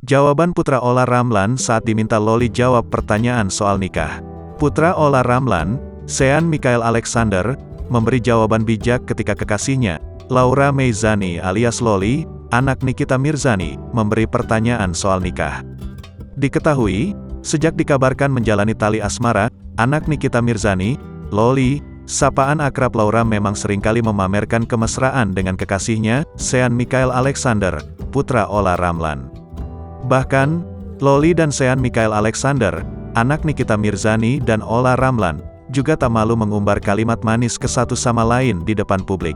Jawaban putra Olla Ramlan saat diminta Loli jawab pertanyaan soal nikah. Putra Olla Ramlan, Sean Michael Alexander, memberi jawaban bijak ketika kekasihnya, Laura Meizani alias Loli, anak Nikita Mirzani, memberi pertanyaan soal nikah. Diketahui, sejak dikabarkan menjalani tali asmara, anak Nikita Mirzani, Loli, sapaan akrab Laura memang seringkali memamerkan kemesraan dengan kekasihnya, Sean Michael Alexander, putra Olla Ramlan. Bahkan, Loli dan Sean Michael Alexander, anak Nikita Mirzani dan Olla Ramlan, juga tak malu mengumbar kalimat manis ke satu sama lain di depan publik.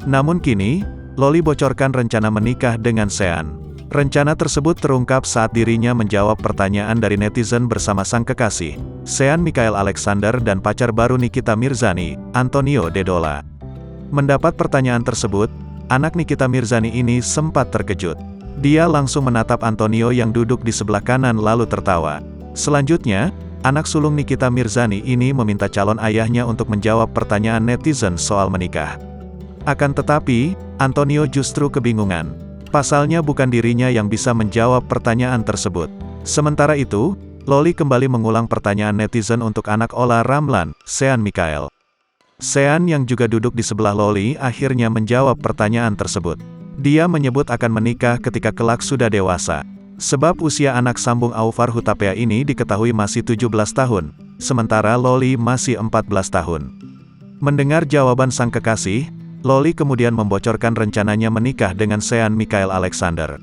Namun kini, Loli bocorkan rencana menikah dengan Sean. Rencana tersebut terungkap saat dirinya menjawab pertanyaan dari netizen bersama sang kekasih, Sean Michael Alexander dan pacar baru Nikita Mirzani, Antonio Dedola. Mendapat pertanyaan tersebut, anak Nikita Mirzani ini sempat terkejut. Dia langsung menatap Antonio yang duduk di sebelah kanan lalu tertawa. Selanjutnya, anak sulung Nikita Mirzani ini meminta calon ayahnya untuk menjawab pertanyaan netizen soal menikah. Akan tetapi, Antonio justru kebingungan. Pasalnya bukan dirinya yang bisa menjawab pertanyaan tersebut. Sementara itu, Loli kembali mengulang pertanyaan netizen untuk anak Olla Ramlan, Sean Michael. Sean yang juga duduk di sebelah Loli akhirnya menjawab pertanyaan tersebut. Dia menyebut akan menikah ketika kelak sudah dewasa. Sebab usia anak sambung Aufar Hutapea ini diketahui masih 17 tahun, sementara Loli masih 14 tahun. Mendengar jawaban sang kekasih, Loli kemudian membocorkan rencananya menikah dengan Sean Michael Alexander.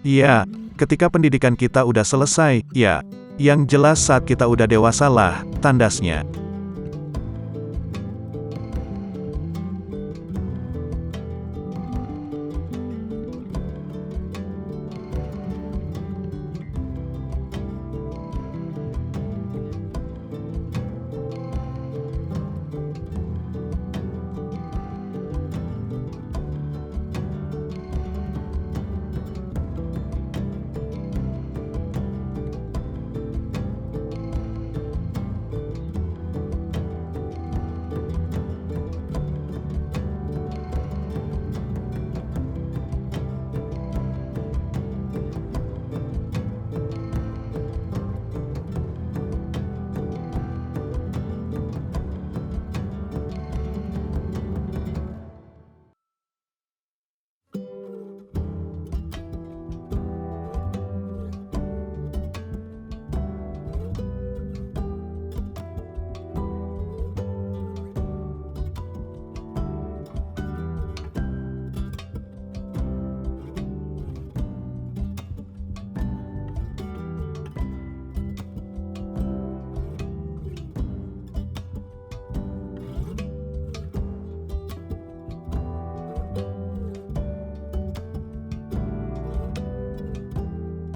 Ya, ketika pendidikan kita udah selesai, ya. Yang jelas saat kita udah dewasa lah, tandasnya.